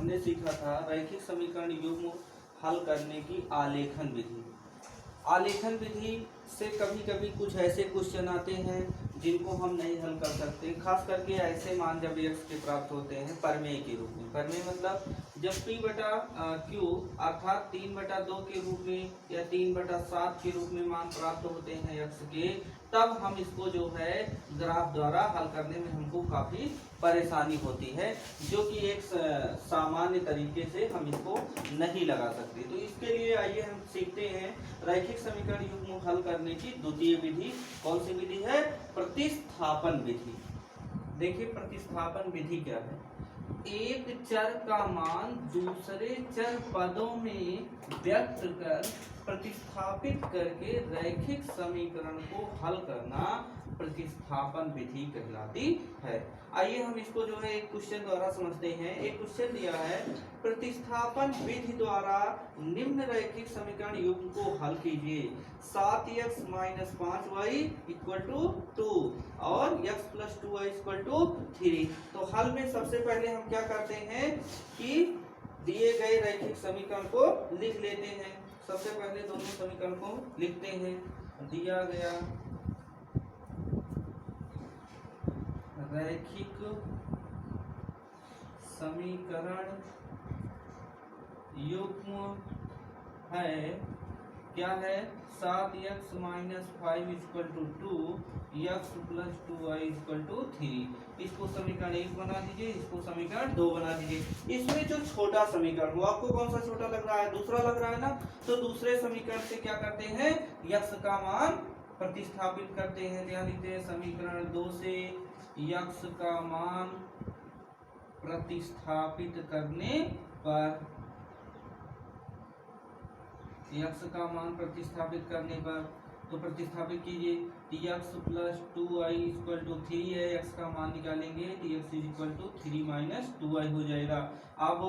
हमने सीखा था रैखिक समीकरण युग्म हल करने की आलेखन विधि। आलेखन विधि से कभी कभी कुछ ऐसे क्वेश्चन आते हैं जिनको हम नहीं हल कर सकते, खास करके ऐसे मान जब x के प्राप्त होते हैं परमेय के रूप में। परमेय मतलब जब p बटा q अर्थात 3/2 के रूप में या 3/7 के रूप में मान प्राप्त होते हैं x के, तब हम इसको जो है ग्राफ द्वारा हल करने में हमको काफ़ी परेशानी होती है, जो कि एक सामान्य तरीके से हम इसको नहीं लगा सकते। तो इसके लिए आइए हम सीखते हैं रैखिक समीकरण युग्म हल करने की द्वितीय विधि। कौन सी विधि है? प्रतिस्थापन विधि। देखिए प्रतिस्थापन विधि क्या है। एक चर का मान दूसरे चर पदों में व्यक्त कर प्रतिस्थापित करके रैखिक समीकरण को हल करना प्रतिस्थापन विधि कहलाती है। आइए हम इसको जो है एक क्वेश्चन द्वारा समझते हैं। एक क्वेश्चन दिया है, प्रतिस्थापन विधि द्वारा निम्न रैखिक समीकरण युग्म को हल कीजिए। 7x - 5y = 2 और x + 2y = 3। तो हल में सबसे पहले हम क्या करते हैं कि दिए गए रैखिक समीकरण को लिख लेते हैं। सबसे पहले दोनों समीकरण को लिखते हैं। दिया गया रैखिक समीकरण युग्म है, क्या है? 7x - 5 = 2, x + 2y = 3। इसको समीकरण 1 बना दीजिए, इसको समीकरण 2 बना दीजिए। इसमें जो छोटा समीकरण हो, आपको कौन सा छोटा लग रहा है? दूसरा लग रहा है ना। तो दूसरे समीकरण से क्या करते हैं, x का मान प्रतिस्थापित करते हैं। ध्यान दीजिए, समीकरण 2 से x का मान प्रतिस्थापित करने पर, x का मान प्रतिस्थापित करने पर, तो प्रतिस्थापित कीजिए। x + 2y = 3 है, x का मान निकालेंगे तो x = 3 - 2y हो जाएगा। अब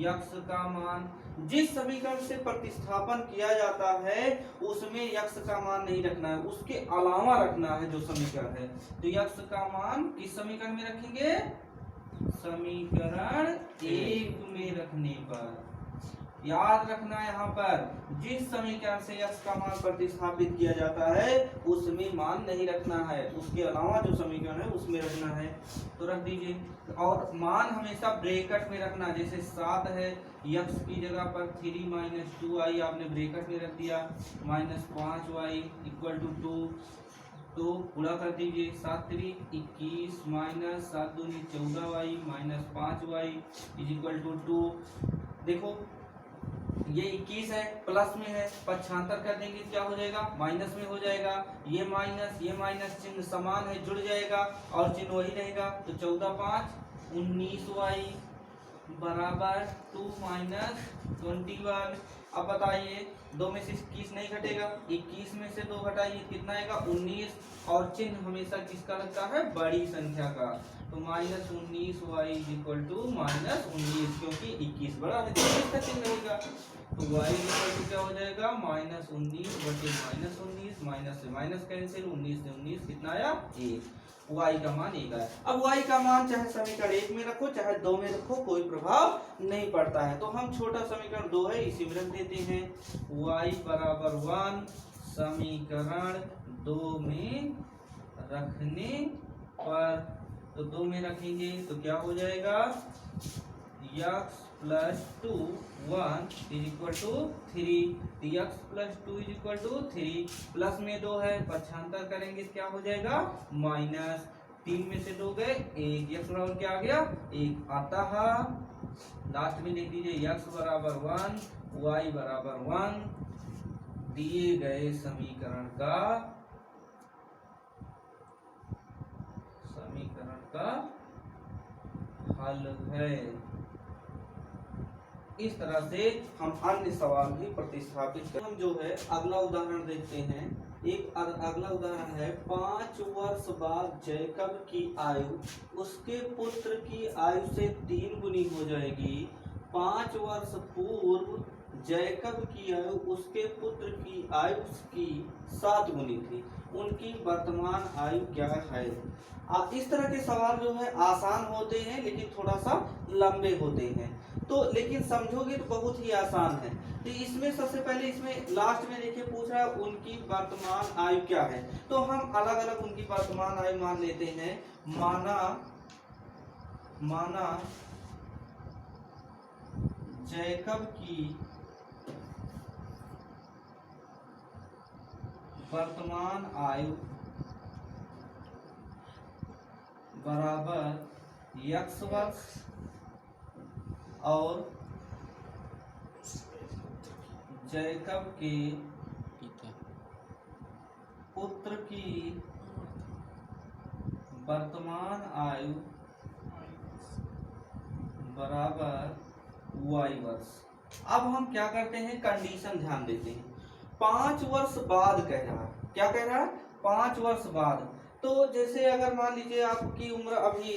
x का मान जिस समीकरण से प्रतिस्थापन किया जाता है उसमें x का मान नहीं रखना है, उसके अलावा रखना है जो समीकरण है। तो x का मान किस समीकरण में रखेंगे? समीकरण 1 में रखने पर। याद रखना यहाँ पर जिस समीकरण से x का मान प्रतिस्थापित किया जाता है उसमें मान नहीं रखना है, उसके अलावा जो समीकरण है उसमें रखना है। तो रख दीजिए और मान हमेशा ब्रैकेट में रखना। जैसे 7 है, x की जगह पर 3 - 2y आपने ब्रैकेट में रख दिया, -5y = 2। तो पूरा कर दीजिए। 7 × 3 = 21 - 7 × 2 = 14y -5y = 2। देखो ये 21 है, प्लस में है, पक्षांतर कर देंगे क्या हो जाएगा? माइनस में हो जाएगा। ये माइनस चिन्ह समान है, जुड़ जाएगा और चिन्ह वही रहेगा। तो 14 × 5 = 19y = 2 - 21। अब बताइए 2 में से 21 नहीं घटेगा, 21 में से 2 घटाइए, कितना आएगा? 19। और चिन्ह हमेशा किसका लगता है? बड़ी संख्या का। तो -19y = -19, क्योंकि 21 बड़ा है तो इसका चिन्ह रहेगा। तो y = क्या हो जाएगा? -19 बटे -19, माइनस से माइनस कैंसिल, 19 से 19 कितना आया? 1। y का मान 1 आया। अब y का मान चाहे समीकरण 1 में रखो चाहे 2 में रखो, कोई प्रभाव नहीं पड़ता है। तो हम छोटा समीकरण 2 है इसी में रख देते हैं। y = 1 समीकरण 2 में रखने पर, तो 2 में रखेंगे तो क्या हो जाएगा? x + 2 1 = 3। x + 2 = 3, प्लस में 2 है, पक्षांतर करेंगे क्या हो जाएगा? माइनस। 3 में से 2 गए 1, x बराबर क्या आ गया? 1। अतः लास्ट में लिख दीजिए x = 1 y = 1 दिए गए समीकरण का हल है। इस तरह से हम अन्य सवाल भी प्रतिस्थापित कर। हम जो है अगला उदाहरण देखते हैं। एक अगला उदाहरण है, 5 वर्ष बाद जैकब की आयु उसके पुत्र की आयु से 3 गुनी हो जाएगी। 5 वर्ष पूर्व जैकब की आयु उसके पुत्र की आयु की 7 गुनी थी, उनकी वर्तमान आयु क्या है। इस तरह के सवाल जो है आसान होते हैं लेकिन थोड़ा सा लंबे होते हैं, तो लेकिन समझोगे तो बहुत ही आसान है। तो इसमें सबसे पहले इसमें लास्ट में देखिए पूछ रहा है उनकी वर्तमान आयु क्या है, तो हम अलग अलग उनकी वर्तमान आयु मान लेते हैं। माना जैकब की वर्तमान आयु बराबर x वर्ष और जैकब के पुत्र की वर्तमान आयु बराबर y वर्ष। अब हम क्या करते हैं, कंडीशन ध्यान देते हैं। 5 वर्ष बाद कह रहा है, क्या कह रहा है, 5 वर्ष बाद। तो जैसे अगर मान लीजिए आपकी उम्र अभी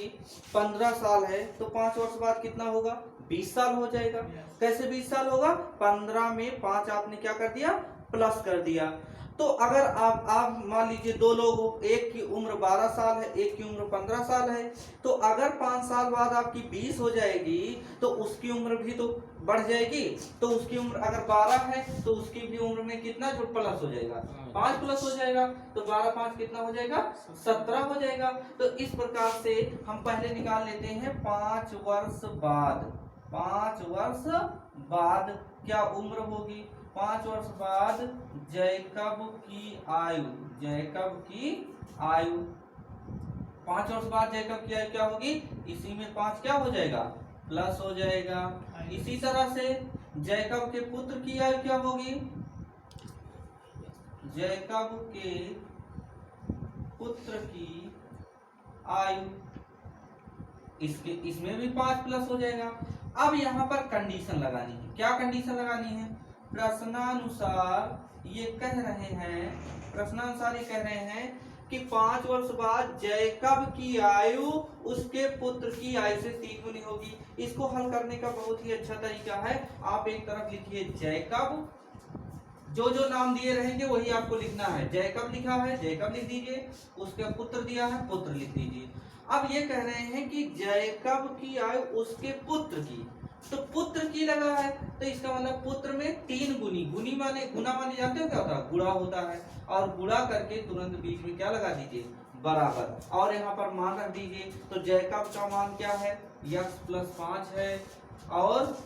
15 साल है, तो 5 वर्ष बाद कितना होगा, 20 साल हो जाएगा। कैसे 20 साल होगा, 15 में 5 आपने क्या कर दिया, प्लस कर दिया। तो अगर आप मान लीजिए दो लोग हो, एक की उम्र 12 साल है, एक की उम्र 15 साल है, तो अगर 5 साल बाद आपकी 20 हो जाएगी तो उसकी उम्र भी तो बढ़ जाएगी। तो उसकी उम्र अगर 12 है तो उसकी भी उम्र में कितना जो प्लस हो जाएगा, 5 प्लस हो जाएगा। तो 12 5 कितना हो जाएगा, 17 हो जाएगा। तो इस प्रकार से हम पहले निकाल लेते हैं 5 वर्ष बाद। 5 वर्ष बाद क्या उम्र होगी, 5 वर्ष बाद जैकब की आयु, जैकब की आयु 5 वर्ष बाद जैकब की आयु क्या होगी, इसी में 5 क्या हो जाएगा, प्लस हो जाएगा। इसी तरह से जैकब के पुत्र की आयु क्या होगी, जैकब के पुत्र की आयु, इसमें भी 5 प्लस हो जाएगा। अब यहाँ पर कंडीशन लगानी है, क्या कंडीशन लगानी है, प्रश्नानुसार ये कह रहे हैं कि 5 वर्ष बाद जैकब की आयु उसके पुत्र की आयु से 3 गुनी होगी। इसको हल करने का बहुत ही अच्छा तरीका है, आप एक तरफ लिखिए जैकब, जो जो नाम दिए रहेंगे वही आपको लिखना है। जैकब लिखा है, जैकब लिख दीजिए, उसका पुत्र दिया है, पुत्र लिख दीजिए। अब ये कह रहे हैं कि जैकब की आयु उसके पुत्र की, तो पुत्र की लगा है, तो इसका मतलब पुत्र में 3 गुनी, गुनी माने गुना माने जानते हो क्या होता है, गुणा होता है। और गुणा करके तुरंत बीच में क्या लगा दीजिए, बराबर, और यहाँ पर मान रख दीजिए। तो जैकब का मान क्या है, x + 5 है, और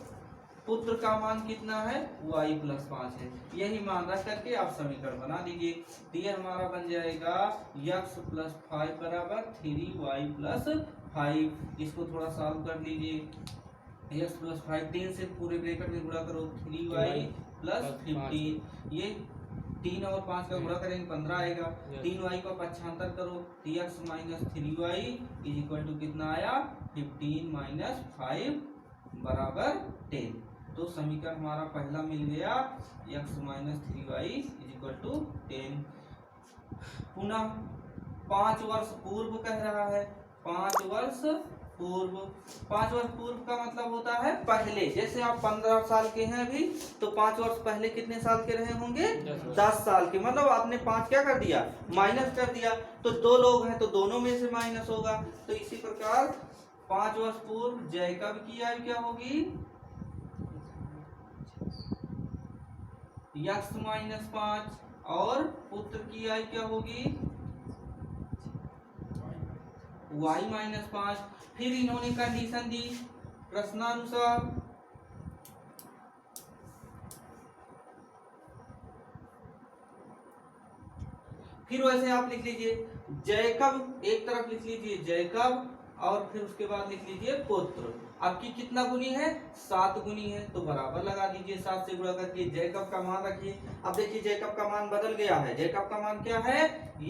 पुत्र का मान कितना है, y + 5 है। यही मान रख करके आप समीकरण बना दीजिए। तो ये हमारा बन जाएगा x + 5 बराबर 3y + 5। इसको थोड़ा सॉल्व कर लीजिए। x + 5 3 से पूरे ब्रैकेट में गुणा करो, 3y + 15। ये 3 और 5 का गुणा करेंगे 15 आएगा। 3y को 75 करो, x - 3y = कितना आया, 15 - 5 बराबर 10। तो समीकरण हमारा पहला मिल गया, x - 3y = 10। पुनः 5 वर्ष पूर्व कह रहा है, 5 वर्ष पूर्व। 5 वर्ष पूर्व का मतलब होता है पहले। जैसे आप 15 साल के हैं अभी, तो 5 वर्ष पहले कितने साल के रहे होंगे, 10 साल के। मतलब आपने 5 क्या कर दिया, माइनस कर दिया। तो 2 लोग हैं तो दोनों में से माइनस होगा। तो इसी प्रकार 5 वर्ष पूर्व जैकब की आयु क्या होगी, x - 5, और पुत्र की आयु क्या होगी, y - 5। फिर इन्होंने कंडीशन दी प्रश्नानुसार, फिर वैसे आप लिख लीजिए जैकब, एक तरफ लिख लीजिए जैकब, और फिर उसके बाद लिख लीजिए पुत्र। आपकी कितना गुनी है, 7 गुनी है, तो बराबर लगा दीजिए। 7 से गुणा करके जैकब का मान रखिए। अब देखिए जैकब का मान बदल गया है। जैकब का मान क्या है,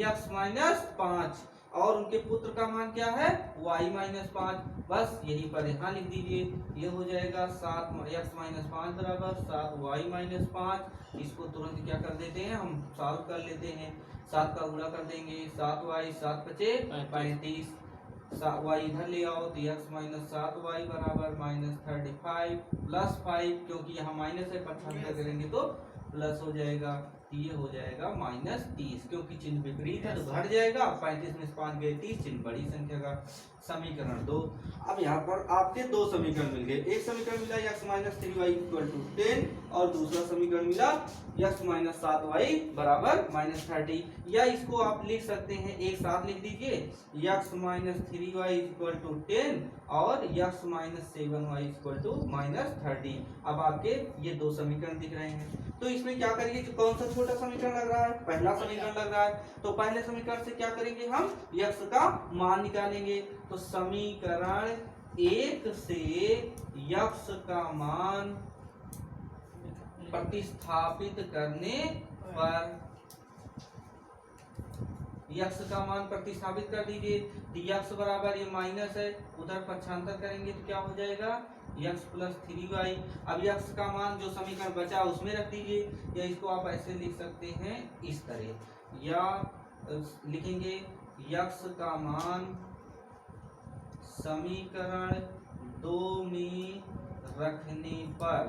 x - 5, और उनके पुत्र का मान क्या है, y - 5। बस यही पर यहाँ लिख दीजिए। ये हो जाएगा 7x - 5 बराबर 7y - 5। इसको तुरंत क्या कर देते हैं, हम सॉल्व कर लेते हैं। 7 का गुणा कर देंगे, 7y 7 × 5 = 35। वाई इधर ले आओ तो x माइनस 7y बराबर माइनस 35 प्लस 5, क्योंकि यहाँ माइनस है, 75 करेंगे तो प्लस हो जाएगा, ये हो जाएगा माइनस 30, क्योंकि चिन्ह विपरीत है तो घट जाएगा। 35 में 5 गए 30, चिन्ह बड़ी संख्या का। समीकरण 2। अब यहाँ पर आपके दो समीकरण मिल गए, एक समीकरण मिला x minus 3y equal to 10 और दूसरा समीकरण मिला x माइनस 7y बराबर माइनस 30। या इसको आप लिख सकते हैं, एक साथ लिख दीजिए, x minus 3y equal to 10 और x minus 7y equal to minus 30। अब आपके ये दो समीकरण दिख रहे हैं, तो इसमें क्या करेंगे, जो कौन सा छोटा समीकरण लग रहा है, पहला समीकरण लग रहा है, तो पहले समीकरण से क्या करेंगे, हम x का मान निकालेंगे। तो समीकरण 1 से x का मान प्रतिस्थापित करने पर, x का मान प्रतिस्थापित कर दीजिए, तो x बराबर ये माइनस है, उधर पक्षांतर करेंगे तो क्या हो जाएगा, x प्लस 3y। अब x का मान जो समीकरण बचा उसमें रख दीजिए, या इसको आप ऐसे लिख सकते हैं इस तरह, या लिखेंगे x का मान समीकरण 2 में रखने पर,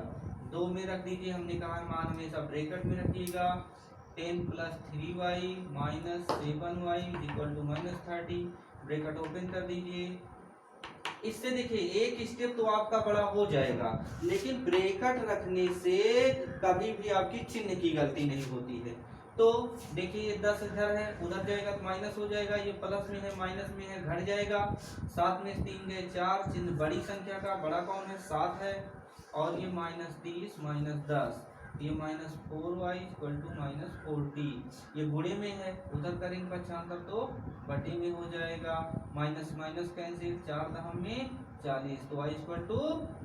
2 में रख दीजिए, हमने कहा मान हमेशा ब्रैकेट में रखिएगा, 10 plus 3y minus 7y equal to minus 30, bracket open कर दीजिए। इससे देखिए एक स्टेप तो आपका बड़ा हो जाएगा, लेकिन ब्रैकेट रखने से कभी भी आपकी चिन्ह की गलती नहीं होती है। तो देखिए ये 10 इधर है, उधर जाएगा तो माइनस हो जाएगा, ये प्लस में है माइनस में है घट जाएगा, 7 में 3 गए 4, चिन्ह बड़ी संख्या का, बड़ा कौन है 7 है, और ये माइनस 30 माइनस 10, ये minus 4y equal to minus 40, ये गुणे में है, उधर करेंगे पक्षांतर तो बटे में हो जाएगा, माइनस माइनस कैंसिल, 4 दहम में 40, तो y इक्वल टू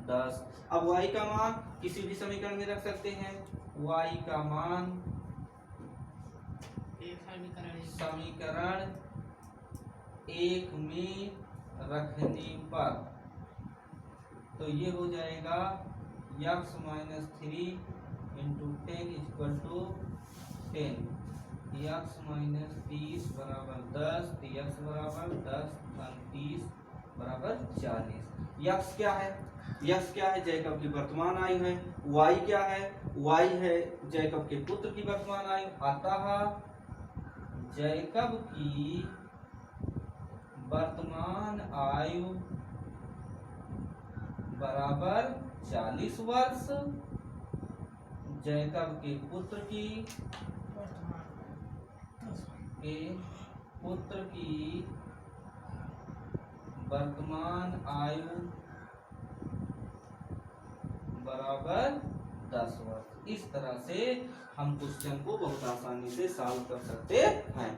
10। अब y का मान किसी भी समीकरण में रख सकते हैं, y का मान समीकरण 1 में रखने पर, तो ये हो जाएगा x minus 3 into 10 equal to 10, x minus 30 बराबर 10, x बराबर 10 30 बराबर 40। x क्या है, x क्या है, जैकब की वर्तमान आयु है, y क्या है, y है जैकब के पुत्र की वर्तमान आयु, अतः जैकब की वर्तमान आयु बराबर 40 वर्ष, जैकब के पुत्र की वर्तमान आयु बराबर 10 वर्ष। इस तरह से हम क्वेश्चन को बहुत आसानी से सॉल्व कर सकते हैं।